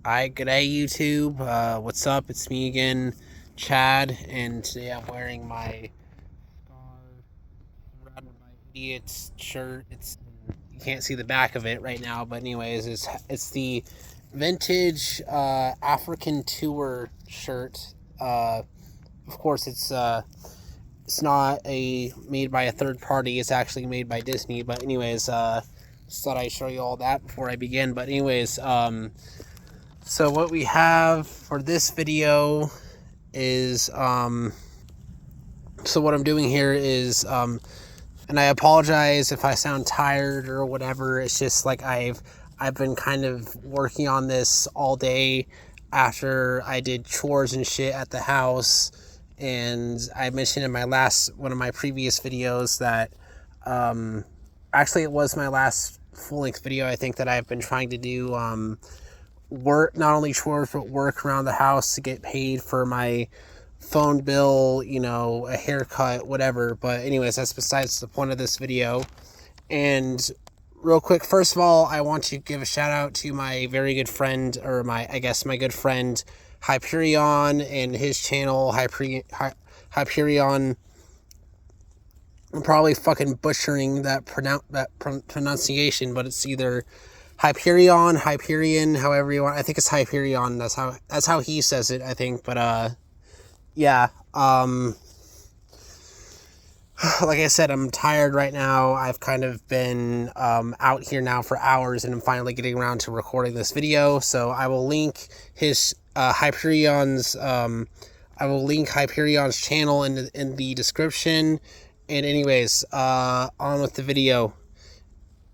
Alright, g'day YouTube. What's up? It's me again, Chad, and today I'm wearing my Surrounded by Idiots shirt. You can't see the back of it right now, but anyways, it's the vintage African tour shirt. Of course, it's not made by a third party. It's actually made by Disney. But anyways, just thought I'd show you all that before I begin. But anyways, so what we have for this video is, so what I'm doing here is, and I apologize if I sound tired or whatever. It's just like I've been kind of working on this all day after I did chores and shit at the house. And I mentioned in one of my previous videos that, actually it was my last full-length video, I think, that I've been trying to do, work, not only chores, but work around the house to get paid for my phone bill, a haircut, whatever. But anyways, that's besides the point of this video. And real quick, first of all, I want to give a shout out to my very good friend, or my good friend, Hyperion, and his channel, Hyperion. I'm probably fucking butchering that pronunciation, but it's either Hyperion, however you want. I think it's Hyperion. That's how he says it, I think. But yeah. Like I said, I'm tired right now. I've kind of been out here now for hours, and I'm finally getting around to recording this video. So I will link his Hyperion's channel in the description. And anyways, on with the video.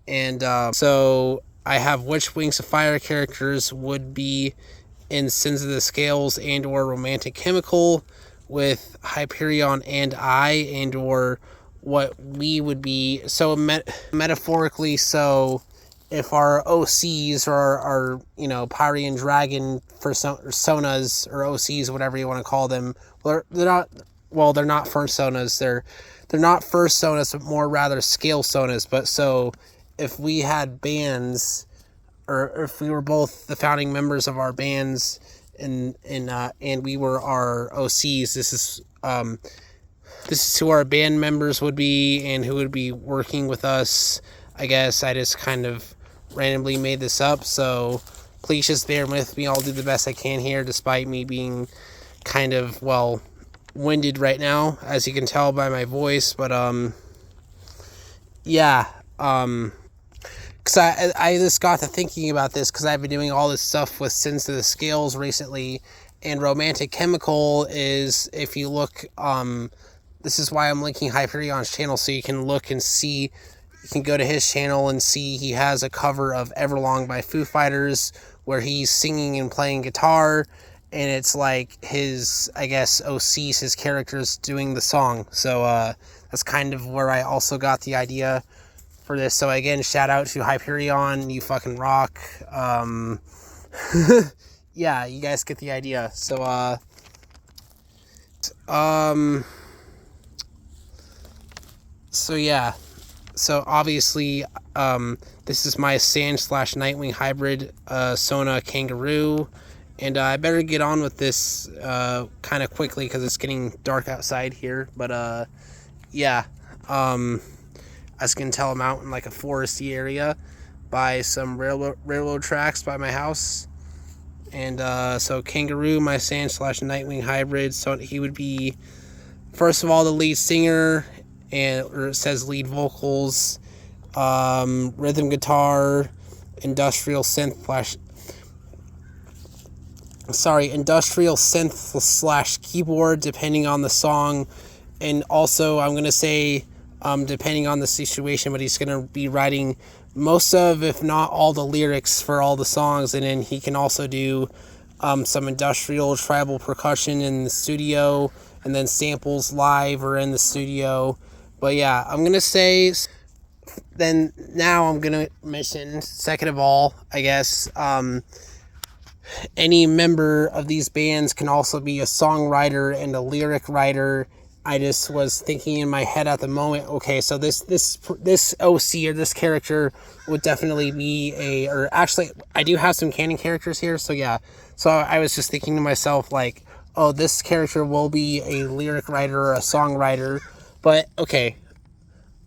And so I have which Wings of Fire characters would be in Sins of the Scales and or Romantic Chemical with Hyperion and I, and or what we would be. So metaphorically, so if our OCs or our Pyrian Dragon personas or OCs, whatever you want to call them, they're not personas. They're not personas, but more rather scale sonas. But so if we had bands, or if we were both the founding members of our bands, and we were our OCs, this is who our band members would be and who would be working with us. I guess I just kind of randomly made this up, so please just bear with me. I'll do the best I can here, despite me being kind of, winded right now, as you can tell by my voice. But yeah, because I just got to thinking about this, because I've been doing all this stuff with Sins of the Scales recently, and Romantic Chemical is, if you look, this is why I'm linking Hyperion's channel, so you can look and see. You can go to his channel and see he has a cover of Everlong by Foo Fighters, where he's singing and playing guitar, and it's like his, I guess, OCs, his characters doing the song. So that's kind of where I also got the idea for this. So again, shout out to Hyperion, you fucking rock. Yeah, you guys get the idea. So so yeah, so obviously this is my Sand/Nightwing hybrid Sona Kangaroo, and I better get on with this kind of quickly, because it's getting dark outside here. But yeah, as you can tell, I'm out in like a foresty area by some railroad tracks by my house. And so Kangaroo, my Sand/Nightwing hybrid, so he would be, first of all, the lead singer, or it says lead vocals, rhythm guitar, industrial synth / keyboard, depending on the song. And also, I'm going to say, depending on the situation, but he's going to be writing most of, if not all, the lyrics for all the songs. And then he can also do some industrial tribal percussion in the studio, and then samples live or in the studio. But yeah, I'm going to say, then now I'm going to mention, second of all, I guess, any member of these bands can also be a songwriter and a lyric writer I just was thinking in my head at the moment, okay, so this OC or this character would definitely be or actually, I do have some canon characters here, so yeah. So I was just thinking to myself, like, oh, this character will be a lyric writer or a songwriter, but okay,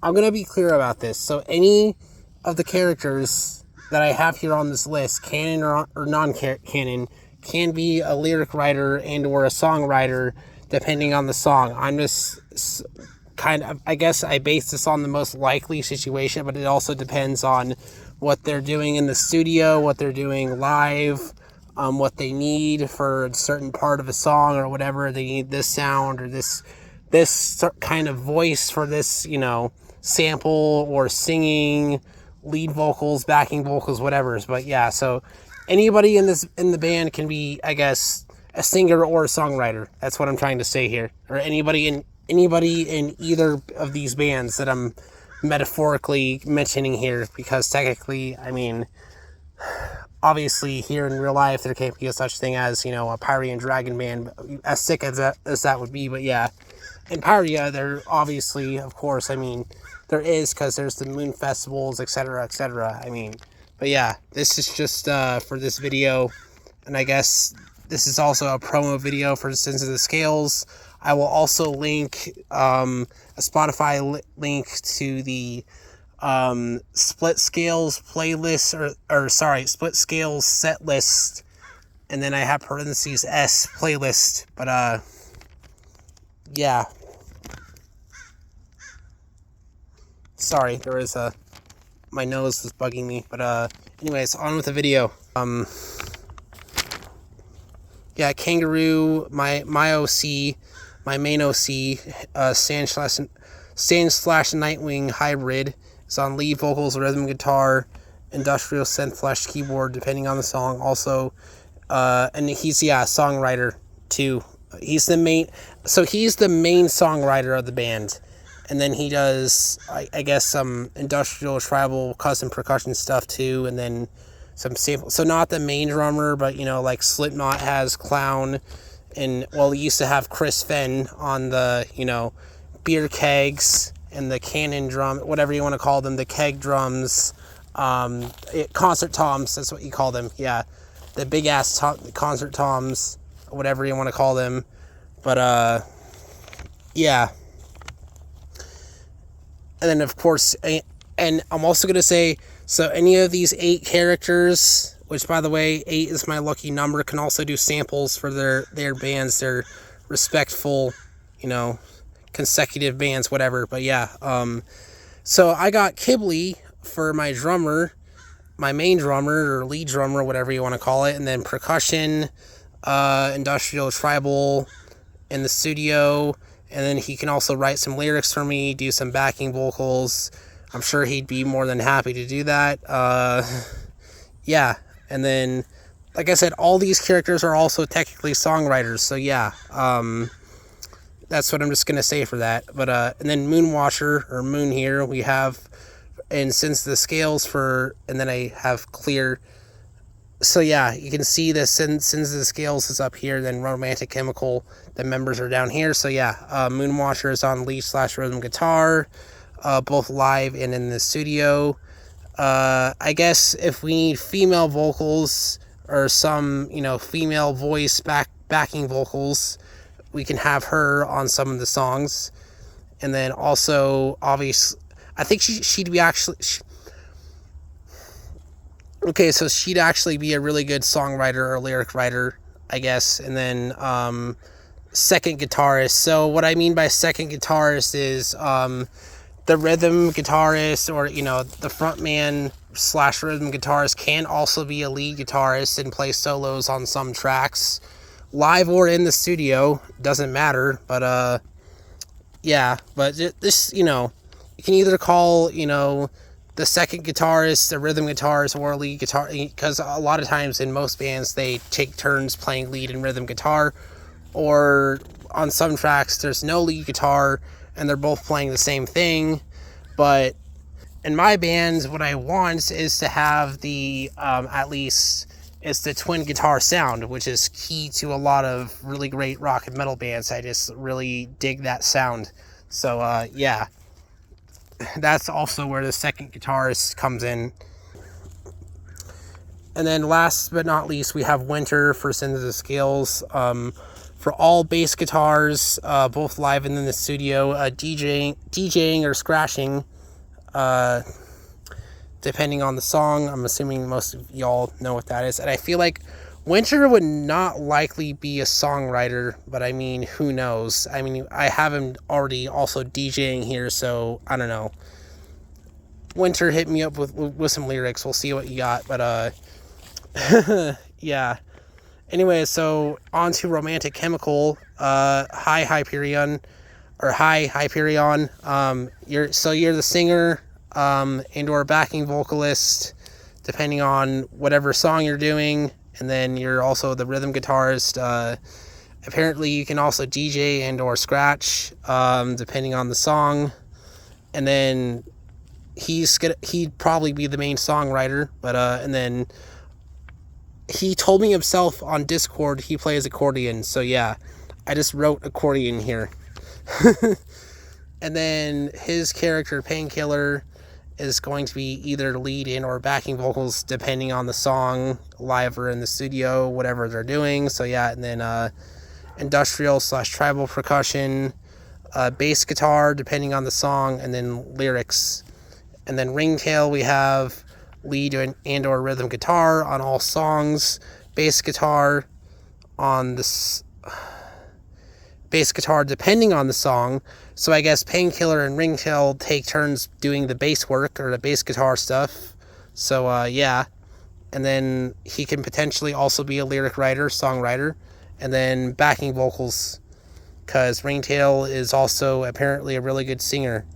I'm gonna be clear about this. So any of the characters that I have here on this list, canon or non-canon, can be a lyric writer and or a songwriter, depending on the song. I'm just kind of, I guess I base this on the most likely situation, but it also depends on what they're doing in the studio, what they're doing live, what they need for a certain part of a song or whatever. They need this sound or this kind of voice for this, sample or singing, lead vocals, backing vocals, whatever. But yeah, so anybody in the band can be, I guess, a singer or a songwriter. That's what I'm trying to say here. Or anybody in either of these bands that I'm metaphorically mentioning here, because technically, I mean, obviously here in real life there can't be a such thing as, a Pyrian Dragon band, as sick as that would be. But yeah, in Pyria, there obviously, of course, I mean, there is, because there's the moon festivals, etc., etc. I mean, but yeah, this is just for this video, and I guess this is also a promo video for Sins of the Scales. I will also link a Spotify link to the Split Scales playlist, or sorry, Split Scales set list, and then I have parentheses S playlist. But yeah. Sorry, there was my nose was bugging me, but anyways, on with the video. Yeah, Kangaroo, my OC, my main OC, Sand slash Nightwing hybrid, is on lead vocals, rhythm guitar, industrial synth / keyboard, depending on the song. Also, and he's songwriter too. He's the main songwriter of the band. And then he does, I guess, some industrial, tribal, custom percussion stuff too, and then some sample. So not the main drummer, but like Slipknot has Clown, and he used to have Chris Fenn on the beer kegs and the cannon drum, whatever you want to call them, the keg drums, concert toms. That's what you call them. Yeah, the big ass concert toms, whatever you want to call them. But yeah. And then, of course, and I'm also going to say, so any of these 8 characters, which, by the way, 8 is my lucky number, can also do samples for their bands, their respectful, consecutive bands, whatever. But yeah, so I got Kibley for my drummer, my main drummer, or lead drummer, whatever you want to call it, and then percussion, industrial, tribal in the studio. And then he can also write some lyrics for me, do some backing vocals. I'm sure he'd be more than happy to do that. Yeah. And then, like I said, all these characters are also technically songwriters. So yeah, that's what I'm just going to say for that. But, and then Moonwatcher, or Moon here, we have, and since the scales and then I have clear. So yeah, you can see the Sins of the Scales is up here, then Romantic Chemical, the members are down here. So yeah, Moonwatcher is on lead / rhythm guitar, both live and in the studio. I guess if we need female vocals or some, female voice backing vocals, we can have her on some of the songs. And then also, obviously, I think she'd be actually... Okay, so she'd actually be a really good songwriter or lyric writer, I guess. And then second guitarist. So what I mean by second guitarist is the rhythm guitarist, or the frontman / rhythm guitarist can also be a lead guitarist and play solos on some tracks, live or in the studio, doesn't matter. But yeah, but this, you can either call the second guitarist, a rhythm guitarist, or a lead guitar, because a lot of times in most bands they take turns playing lead and rhythm guitar, or on some tracks there's no lead guitar and they're both playing the same thing. But in my bands, what I want is to have the at least it's the twin guitar sound, which is key to a lot of really great rock and metal bands. I just really dig that sound. So yeah, that's also where the second guitarist comes in. And then last but not least, we have Winter for Sins of the Scales. For all bass guitars, both live and in the studio, DJing or scratching, depending on the song. I'm assuming most of y'all know what that is. And I feel like Winter would not likely be a songwriter, but I mean, who knows? I mean, I have him already also DJing here, so I don't know. Winter, hit me up with some lyrics. We'll see what you got, but yeah. Anyway, so on to Romantic Chemical. Hi Hyperion, or hi Hyperion. You're the singer, and or backing vocalist, depending on whatever song you're doing, and then you're also the rhythm guitarist. Apparently, you can also DJ and or scratch, depending on the song, and then he'd probably be the main songwriter, but and then he told me himself on Discord he plays accordion, so yeah, I just wrote accordion here. And then his character, Painkiller, is going to be either lead in or backing vocals, depending on the song, live or in the studio, whatever they're doing. So yeah, and then industrial/tribal percussion, bass guitar, depending on the song, and then lyrics. And then Ringtail, we have lead and or rhythm guitar on all songs, bass guitar on this bass guitar depending on the song. So I guess Painkiller and Ringtail take turns doing the bass work or the bass guitar stuff. So yeah, and then he can potentially also be a lyric writer, songwriter, and then backing vocals, because Ringtail is also apparently a really good singer.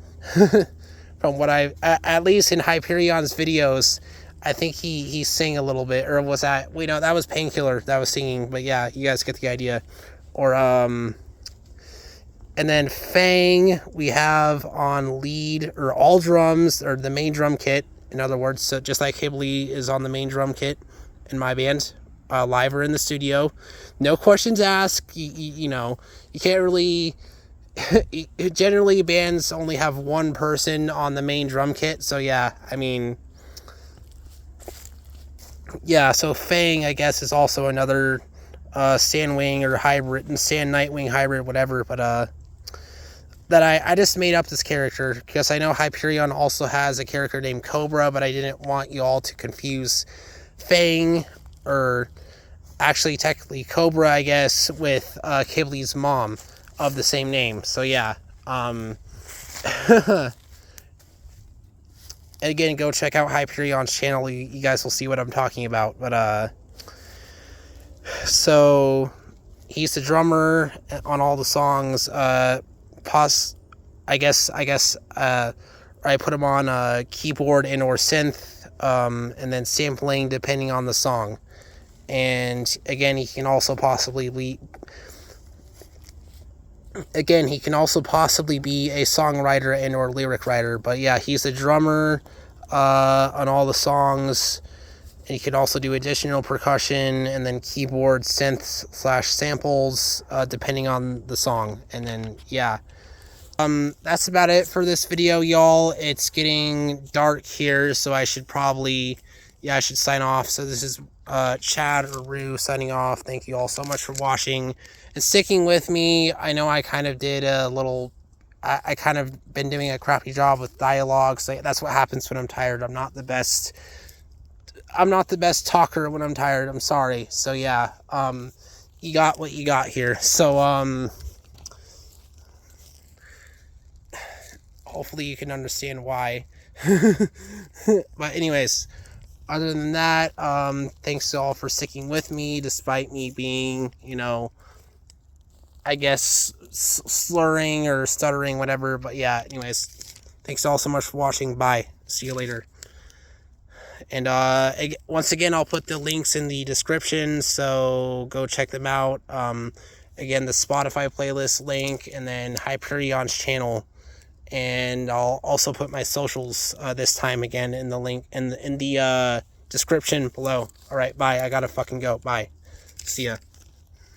From what at least in Hyperion's videos, I think he sang a little bit, or was that, wait, no, that was Painkiller that was singing, but yeah, you guys get the idea. Or, and then Fang, we have on lead, or all drums, or the main drum kit, in other words, so just like Hibley is on the main drum kit in my band, live or in the studio. No questions asked, you know, you can't really... Generally, bands only have one person on the main drum kit, so yeah, I mean, yeah, so Fang, I guess, is also another Sandwing or hybrid, Sand Nightwing hybrid, whatever, but that I just made up this character, because I know Hyperion also has a character named Cobra, but I didn't want you all to confuse Fang, or actually technically Cobra, I guess, with Kibley's mom of the same name. So yeah, again, go check out Hyperion's channel. You guys will see what I'm talking about. But so he's the drummer on all the songs. I guess I put him on keyboard and or synth, and then sampling depending on the song. And again, he can also possibly be a songwriter and or lyric writer. But yeah, he's a drummer on all the songs, and he can also do additional percussion and then keyboard, synth / samples, depending on the song. And then yeah, that's about it for this video, y'all. It's getting dark here, so I should sign off. So this is Chad or Rue signing off. Thank you all so much for watching and sticking with me. I know I kind of did a little, I kind of been doing a crappy job with dialogue, so that's what happens when I'm tired. I'm not the best talker when I'm tired. I'm sorry. So yeah, you got what you got here. So hopefully you can understand why. But anyways, other than that, thanks to all for sticking with me, despite me being, you know, I guess slurring or stuttering, whatever. But yeah, anyways, thanks all so much for watching. Bye. See you later. And once again, I'll put the links in the description, so go check them out. Again, the Spotify playlist link, and then Hyperion's channel. And I'll also put my socials this time again in the link in the description below. All right, bye. I gotta fucking go. Bye. See ya.